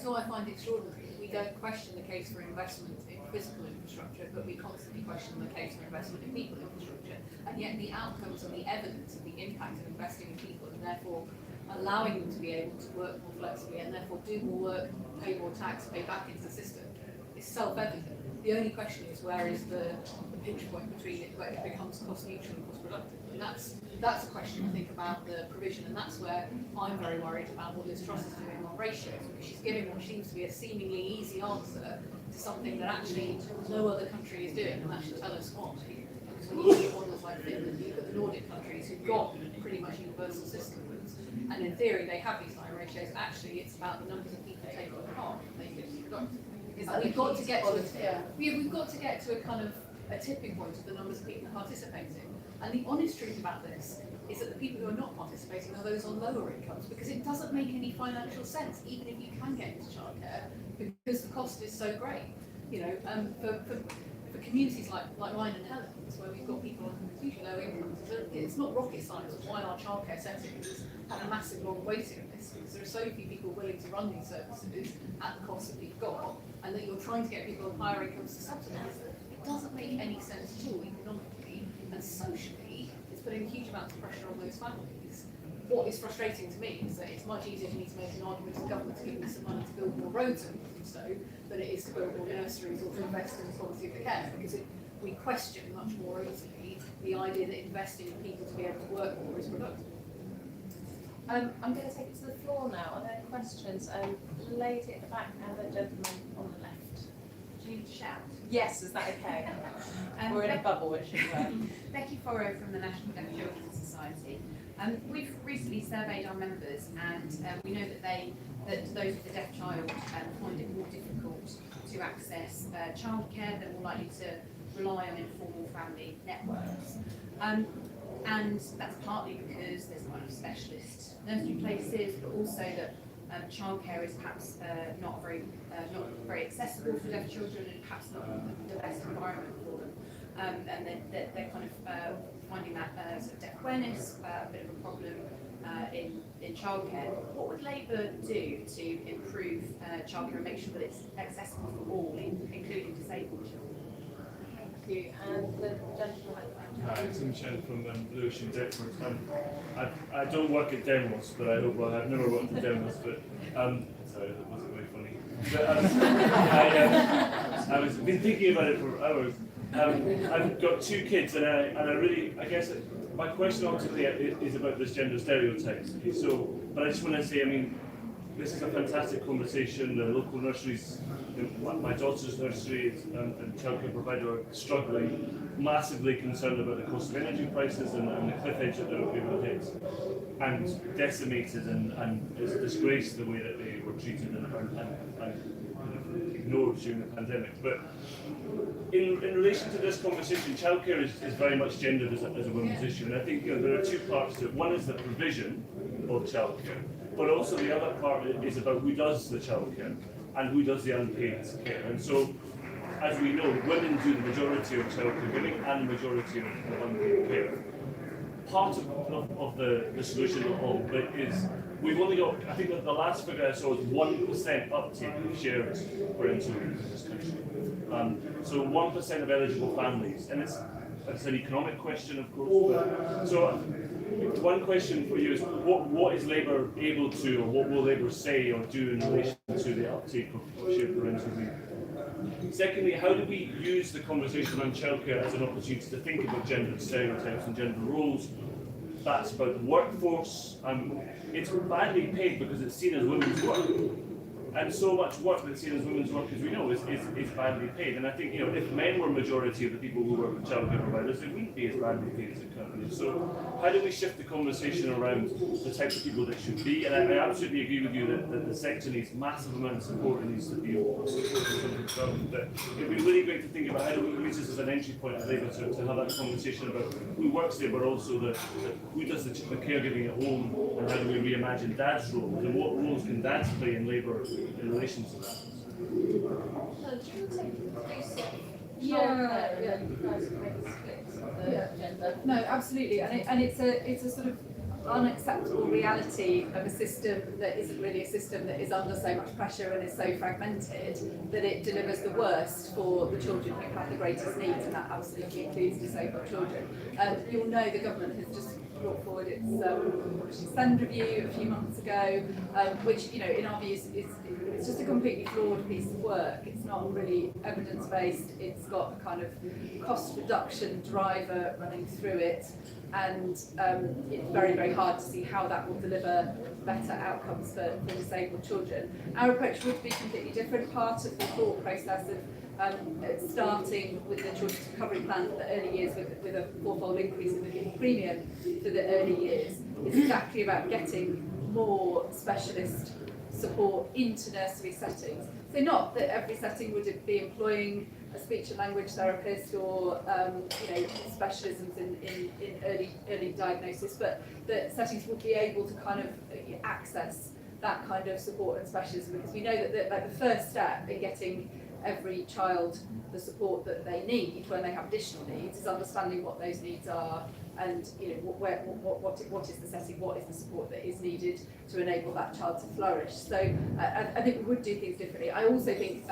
So I find it extraordinary. We don't question the case for investment in physical infrastructure, but we constantly question the case for investment in people infrastructure. And yet the outcomes and the evidence of the impact of investing in people, and therefore allowing them to be able to work more flexibly and therefore do more work, pay more tax, pay back into the system, is self-evident. The only question is, where is the pinch point between it where it becomes cost neutral and cost productive? And that's a question I think about the provision, and that's where I'm very worried about what Liz Truss is doing on ratios, because she's giving what seems to be a seemingly easy answer to something that actually no other country is doing, and that should tell us what. Because when you look at models like Finland, you look at the Nordic countries who've got pretty much universal systems, and in theory they have these high ratios. Actually, it's about the numbers of people taking part and making it productive. We've got to get to we've got to get to a kind of a tipping point of the numbers of people participating. And the honest truth about this is that the people who are not participating are those on lower incomes, because it doesn't make any financial sense, even if you can get into childcare, because the cost is so great. You know, for communities like mine and Helen's, where we've got people on hugely low incomes, it's not rocket science why our childcare settings have a massive long waiting list, because there are so few people willing to run these services at the cost that we've got, and that you're trying to get people on higher incomes to subsidise them. It doesn't make any sense at all economically, and socially it's putting huge amounts of pressure on those families. What is frustrating to me is that it's much easier for me to make an argument to the government to give me some money to build more roads and so than it is to build more nurseries or to invest in the quality of the care, because we question much more easily the idea that investing in people to be able to work more is productive. I'm going to take it to the floor now. Are there questions? Lady at the back and the gentleman on the left. Do you shout? Yes, is that okay? We're in a bubble, it should work. Becky Forrow from the National Deaf Children's Society. We've recently surveyed our members, and we know that those with a deaf child find it more difficult to access childcare. They're more likely to rely on informal family networks. And that's partly because there's kind of specialist nursery places, but also that childcare is perhaps not very accessible for deaf children, and perhaps not the best environment for them. And they're kind of finding that sort of deaf awareness a bit of a problem in childcare. What would Labour do to improve childcare and make sure that it's accessible for all, including disabled children? Thank you. And the gentleman at the back. Hi, it's Michelle from Blue Ocean Deptford. I don't work at Demos, but I've never worked at Demos, but sorry, that wasn't very funny. But I was been thinking about it for hours. I've got 2 kids, and I guess my question ultimately is about this gender stereotypes. So, but I just want to say, I mean, this is a fantastic conversation. The local nurseries, my daughter's nursery and childcare provider are struggling, massively concerned about the cost of energy prices and the cliff edge that they're able to hit, and decimated, and it's a disgrace the way that they were treated and ignored during the pandemic. But in relation to this conversation, childcare is very much gendered as a women's issue, and I think there are 2 parts to it. One is the provision of childcare, but also the other part is about who does the childcare and who does the unpaid care. And so, as we know, women do the majority of childcare giving and the majority of unpaid care. Part of the solution of it is we've only got, I think that the last figure I saw was 1% uptake of shared parental leave in this country. So 1% of eligible families, and it's an economic question, of course. But, so one question for you is, what is Labour able to, or what will Labour say or do in relation to the uptake of shared parental leave? Secondly, how do we use the conversation around childcare as an opportunity to think about gender stereotypes and gender roles? That's about the workforce. It's badly paid because it's seen as women's work. And so much work that's seen as women's work, as we know, is badly paid. And I think, if men were majority of the people who work with childcare providers, it wouldn't be as badly paid as it currently is. So how do we shift the conversation around the types of people that should be? And I absolutely agree with you that the sector needs massive amounts of support and needs to be supported. But it'd be really great to think about how do we use this as an entry point to Labour to have that conversation about who works there, but also who does the caregiving at home, and how do we reimagine dad's role, and what roles can dads play in Labour in relation to that? No, absolutely, and it's a sort of unacceptable reality of a system that isn't really a system that is under so much pressure and is so fragmented that it delivers the worst for the children who have the greatest needs, and that absolutely includes disabled children. You'll know the government has just brought forward its spend review a few months ago, which, in our views, it's just a completely flawed piece of work. It's not really evidence-based. It's got a kind of cost reduction driver running through it, and it's very, very hard to see how that will deliver better outcomes for disabled children. Our approach would be completely different. Part of the thought process of starting with the Children's Recovery Plan for the early years with a 4-fold increase in the premium for the early years is exactly about getting more specialist support into nursery settings. So not that every setting would be employing a speech and language therapist or specialisms in early diagnosis, but that settings will be able to kind of access that kind of support and specialism, because we know that the first step in getting every child the support that they need when they have additional needs is understanding what those needs are, and what is the setting, what is the support that is needed to enable that child to flourish. So I think we would do things differently. I also think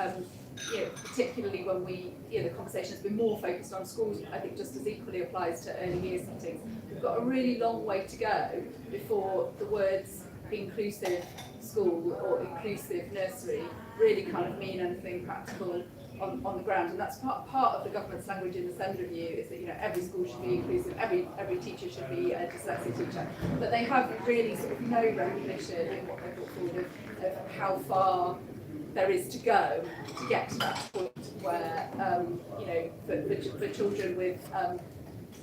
particularly when the conversation has been more focused on schools, I think just as equally applies to early years settings. We've got a really long way to go before the words inclusive school or inclusive nursery really kind of mean anything practical on the ground. And that's part of the government's language in the SEND review, is that every school should be inclusive, every teacher should be a dyslexia teacher. But they have really sort of no recognition in what they've put forward of how far there is to go to get to that point where for children with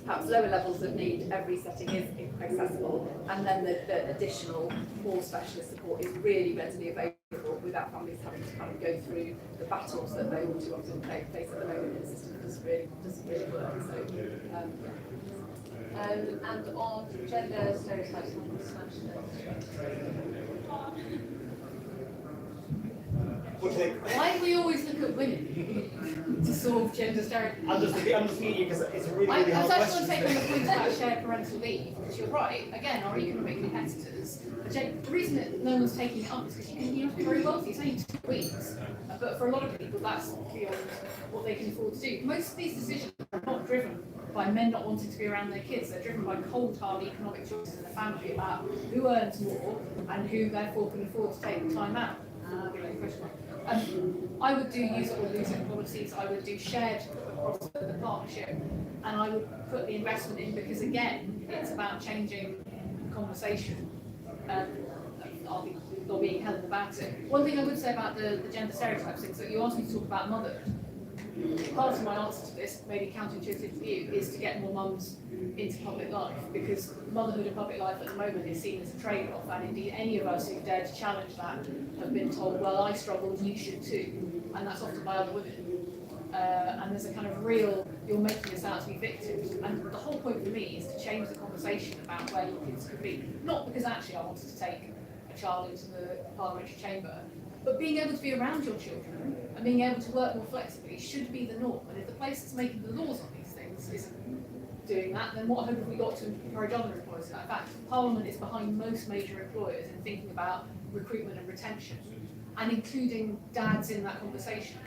perhaps lower levels of need, every setting is accessible, and then the additional, more specialist support is really readily available without families having to kind of go through the battles that they all too often face at the moment in the system that doesn't really work. So, and on gender stereotypes and smash Why do we always look at women to solve gender stereotypes? I'm just thinking because it's a really I hard just question. want to take on the point about shared parental leave, because you're right, again, our economic competitors, the reason that no one's taking it up is because you have to be very wealthy, it's only 2 weeks, but for a lot of people that's beyond what they can afford to do. Most of these decisions are not driven by men not wanting to be around their kids, they're driven by cold hard economic choices in the family about who earns more and who therefore can afford to take the time out. I would do use it or lose it policies, I would do shared across the partnership, and I would put the investment in, because again, it's about changing conversation. I'll be lobbying Helen about it. One thing I would say about the gender stereotypes thing, so you asked me to talk about motherhood. Part of my answer to this, maybe counterintuitive to you, is to get more mums into public life, because motherhood and public life at the moment is seen as a trade-off, and indeed any of us who've dared to challenge that have been told, well, I struggled, you should too, and that's often by other women. And there's a kind of real, you're making us out to be victims, and the whole point for me is to change the conversation about where your kids could be, not because actually I wanted to take a child into the parliamentary chamber, but being able to be around your children and being able to work more flexibly should be the norm. And if the place that's making the laws on these things isn't doing that, then what hope have we got to encourage other employers to that? In fact, Parliament is behind most major employers in thinking about recruitment and retention, and including dads in that conversation.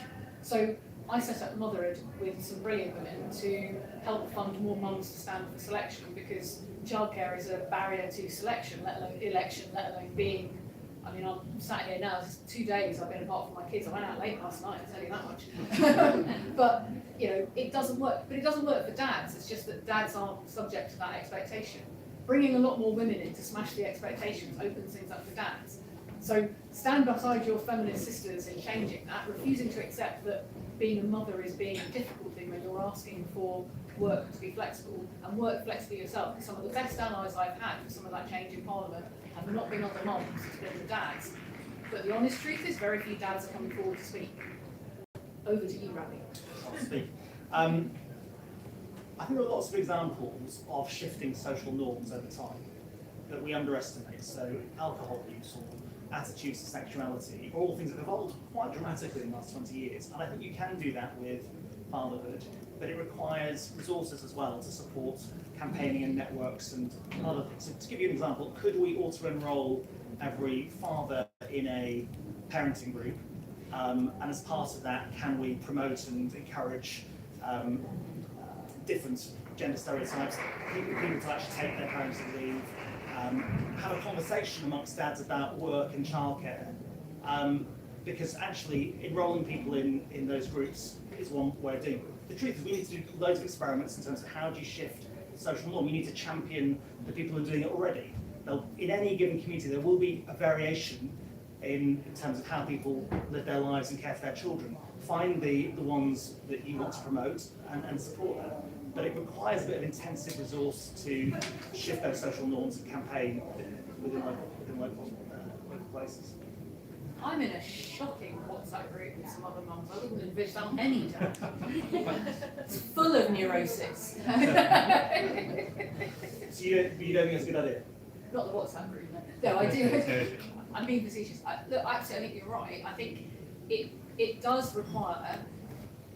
So I set up Motherhood with some brilliant women to help fund more mums to stand for selection, because childcare is a barrier to selection, let alone election, let alone being. I mean, I'm sat here now, it's 2 days I've been apart from my kids. I went out late last night, I'll tell you that much. But, it doesn't work. But it doesn't work for dads. It's just that dads aren't subject to that expectation. Bringing a lot more women in to smash the expectations opens things up for dads. So stand beside your feminist sisters in changing that, refusing to accept that being a mother is being a difficult thing when you're asking for work to be flexible, and work flexibly yourself. Because some of the best allies I've had for some of that change in Parliament have not been other mums, it's been the dads. But the honest truth is very few dads are coming forward to speak. Over to you, Ravi. I'll speak. I think there are lots of examples of shifting social norms over time that we underestimate. So alcohol use or attitudes to sexuality are all things that have evolved quite dramatically in the last 20 years. And I think you can do that with fatherhood, but it requires resources as well to support campaigning and networks and other things. So to give you an example, could we auto-enroll every father in a parenting group? And as part of that, can we promote and encourage different gender stereotypes, people to actually take their parenting leave, have a conversation amongst dads about work and childcare? Because actually enrolling people in those groups is one way of doing it. The truth is we need to do loads of experiments in terms of how do you shift social norm. You need to champion the people who are doing it already. In any given community there will be a variation in terms of how people live their lives and care for their children. Find the ones that you want to promote and support them. But it requires a bit of intensive resource to shift those social norms and campaign within local places. I'm in a shocking hot WhatsApp group with some other mums. I wouldn't envisage that on any dad. It's full of neurosis. So you don't think it's a good idea? Not the WhatsApp group, no. No, I do. I'm being facetious. Look, actually, I think you're right. I think it does require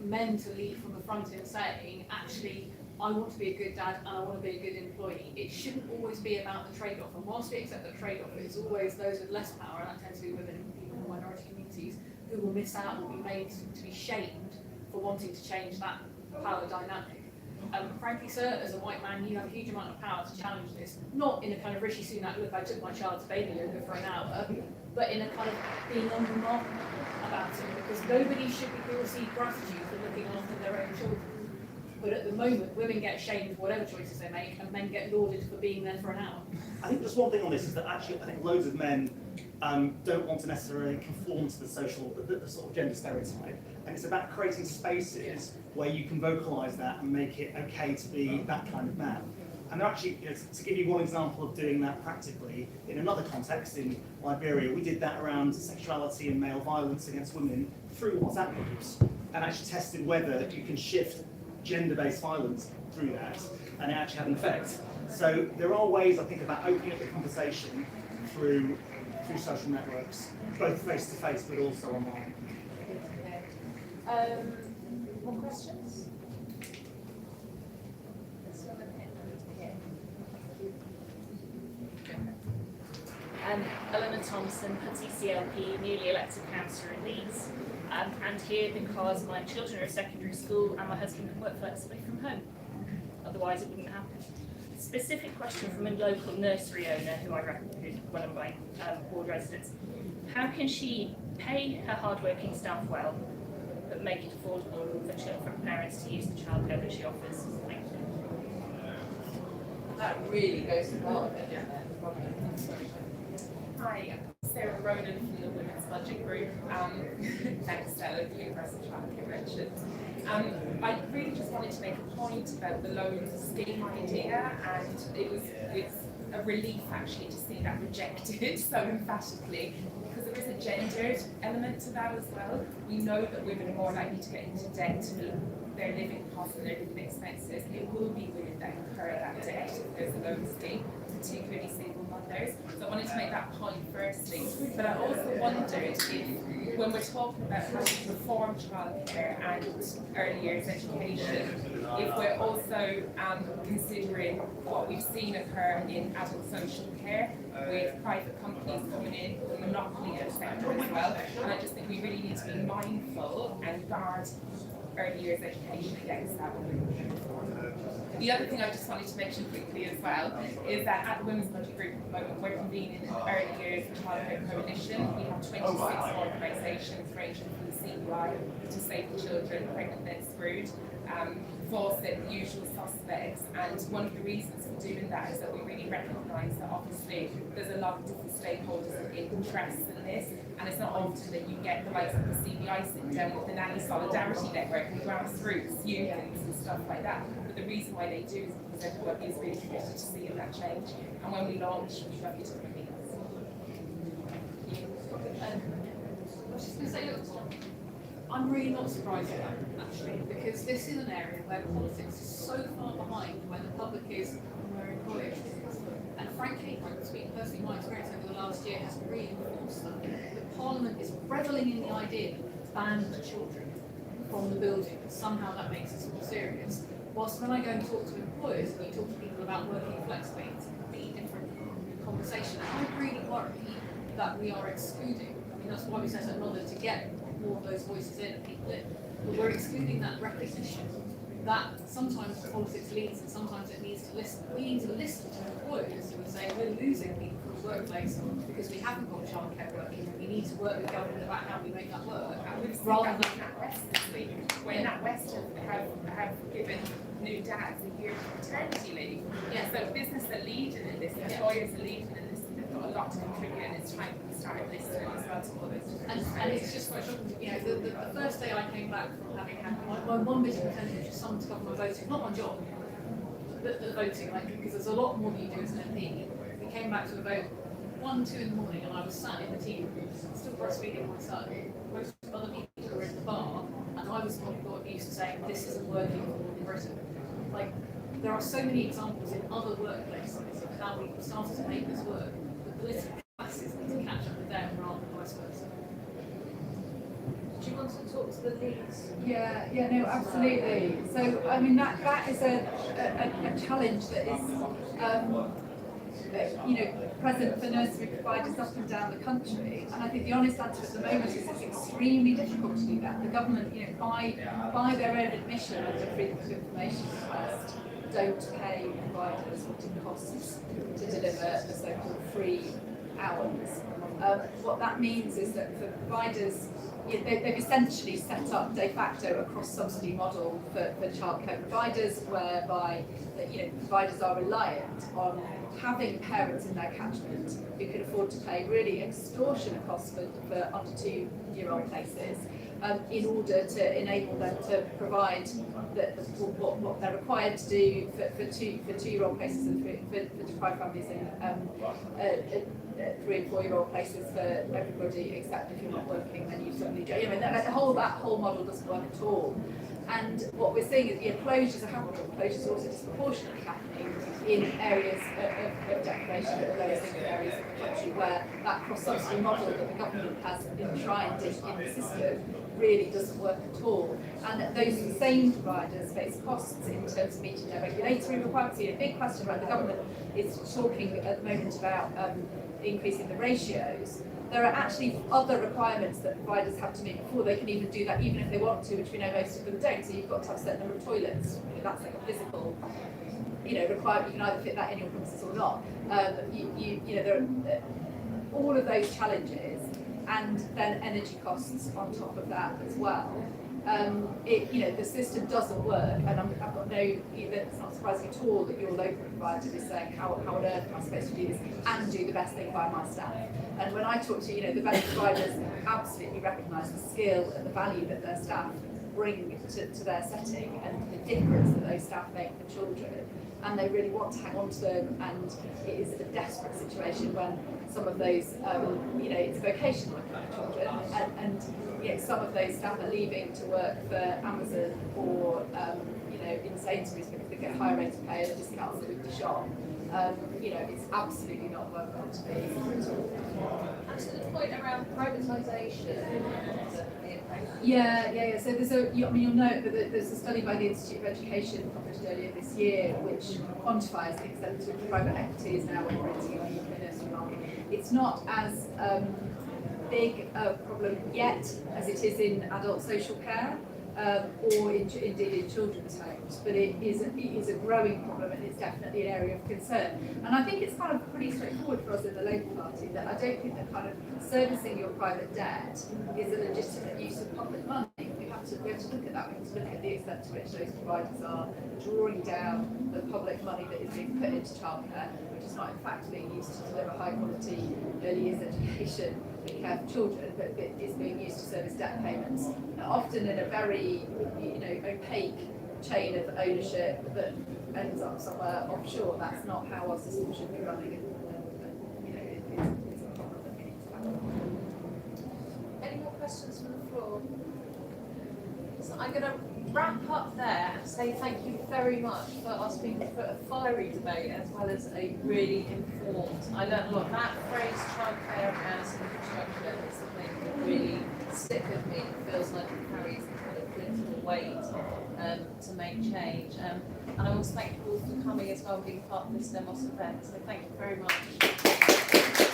men to lead from the front in saying, actually, I want to be a good dad and I want to be a good employee. It shouldn't always be about the trade-off. And whilst we accept that trade-off is always those with less power, and that tends to be women and people in minority communities, who will miss out and will be made to be shamed for wanting to change that power dynamic. Frankly, sir, as a white man, you have a huge amount of power to challenge this. Not in a kind of Rishi Sunak, look, I took my child to baby yoga for an hour, but in a kind of being unremarkable about it, because nobody should be receive gratitude for looking after their own children. But at the moment, women get shamed for whatever choices they make, and men get lauded for being there for an hour. I think just one thing on this is that actually I think loads of men don't want to necessarily conform to the social, the sort of gender stereotype. And it's about creating spaces where you can vocalise that and make it okay to be that kind of man. And they're actually, to give you one example of doing that practically, in another context in Liberia, we did that around sexuality and male violence against women through WhatsApp groups, and actually tested whether you can shift gender-based violence through that, and it actually had an effect. So there are ways, I think, about opening up the conversation through social networks, both face-to-face but also online. More questions? Eleanor Thompson, Putty CLP, newly elected councillor in Leeds, and here because my children are at secondary school and my husband can work flexibly from home. Otherwise it wouldn't happen. Specific question from a local nursery owner who I reckon who's one of my ward residents. How can she pay her hard-working staff well, but make it affordable for parents to use the childcare that she offers? Thank you. That really goes to part of it, doesn't it? Hi, Sarah Ronan from the Women's Budget Group. Thanks, Stella, for the Universal Childcare mentioned. I really just wanted to make a point about the loan scheme idea, and it's a relief actually to see that rejected so emphatically, because there is a gendered element to that as well. We know that women are more likely to get into debt to meet their living costs and their living expenses. It will be women that incur that debt if there's a loan scheme, particularly single mothers. So I wanted to make that point firstly. But I also wondered if, when we're talking about how to reform childcare and early years education, if we're also considering what we've seen occur in adult social care, with private companies coming in, with monopoly in the sector as well. And I just think we really need to be mindful and guard early years education against that. The other thing I just wanted to mention quickly as well is that at the Women's Budget Group at the moment we're convening an Early Years Childcare Coalition. We have 26 organisations ranging from the CBI to Save the Children, Pregnant Then Screwed, Fawcett, the usual suspects, and one of the reasons for doing that is that we really recognise that obviously there's a lot of different stakeholders and interests in this, and it's not often that you get the likes of the CBI sitting down with the Nanny Solidarity Network and grassroots unions and stuff like that. But the reason why they do is because everyone is really committed to seeing that change, and when we launch, we'd love you to come meet us. I was just going to say, look, I'm really not surprised at that, actually, because this is an area where politics is so far behind where the public is and where employers is. And frankly, speaking personally, my experience over the last year has reinforced that. The Parliament is revelling in the idea that ban the children from the building, and somehow that makes us more serious. Whilst when I go and talk to employers and you talk to people about working flexibly, it's a completely different conversation. And I really worry that we are excluding, I mean, that's why we set another to get more of those voices in and people in. But we're excluding that recognition that sometimes politics leads and sometimes it needs to listen. We need to listen to employers who are saying we're losing people from the workplace because we haven't got childcare working. We need to work with government about how we make that work. Rather than NatWest this week, where NatWest have given new dads a year of maternity leave. Yeah. So business are leading in this, employers are leading in this, and they've got a lot to contribute, and it's time to start listening as well to all those. And it's just quite shocking, you know, the first day I came back from having had my one bit of attendance was someone to cover my voting, not my job, but the voting, like, because there's a lot more that you do as an MP. We came back to a vote 1, 2 in the morning, and I was sat in the team room, still breastfeeding my son. Most other people were in the bar, and I was probably got used to saying this isn't working for Britain. Like, there are so many examples in other workplaces of how we started to make this work. The political classes need to catch up with them rather than vice versa. Do you want to talk to the leads? Yeah, no, absolutely. So, I mean, that is a challenge that is, present for nursery providers up and down the country. And I think the honest answer at the moment is it's extremely difficult to do that. The government, by their own admission under freedom of information request, don't pay providers what it costs to deliver the so-called free hours. What that means is that for providers, they've essentially set up de facto a cross-subsidy model for childcare providers, whereby providers are reliant on having parents in their catchment who can afford to pay really extortionate costs for under 2-year-old places in order to enable them to provide what they're required to do for 2-year-old places and for deprived families in 3 and 4-year-old places for everybody, except if you're not working, then you suddenly do. That whole model doesn't work at all. And what we're seeing is closures are happening. Closures are also disproportionately happening in areas of deprivation, at the lowest income areas of the country, where that cross-subsidy model that the government has enshrined in the system really doesn't work at all. And that those same providers face costs in terms of meeting their regulatory requirements. A big question about the government is talking at the moment about increasing the ratios. There are actually other requirements that providers have to meet before they can even do that, even if they want to, which we know most of them don't. So you've got to have a certain number of toilets. That's like a physical, requirement. You can either fit that in your premises or not. There are all of those challenges, and then energy costs on top of that as well. The system doesn't work, and I've got it's not surprising at all that your local provider is saying, how on earth am I supposed to do this and do the best thing by my staff? And when I talk to, the best providers absolutely recognise the skill and the value that their staff bring to their setting and the difference that those staff make for children, and they really want to hang on to them, and it is a desperate situation when some of those, it's vocational children, and some of those staff are leaving to work for Amazon or, in Sainsbury's because they get higher rates of pay and discounts at the shop. It's absolutely not worthwhile to be. And to the point around privatisation. Yeah. So you'll note that there's a study by the Institute of Education published earlier this year which quantifies the extent to which private equity is now operating in the UK nursery market. It's not as big a problem yet as it is in adult social care or indeed in children's homes, but it is a growing problem, and it's definitely an area of concern. And I think it's kind of pretty straightforward for us in the Labour Party that I don't think that kind of servicing your private debt is a legitimate use of public money. We have to look at that. We have to look at the extent to which those providers are drawing down the public money that is being put into childcare, which is not in fact being used to deliver high quality early years education and care for children, but is being used to service debt payments, often in a very opaque chain of ownership that ends up somewhere offshore. That's not how our system should be running. It's a problem that we need to tackle. Any more questions from the floor? So I'm going to wrap up there and say thank you very much for us being for a fiery debate as well as a really informed. I learned a lot. That phrase, childcare as infrastructure, is something that really stick with me. It feels like it carries kind of political weight to make change. And I want to thank you all for coming as well, being part of this Demos event. So thank you very much.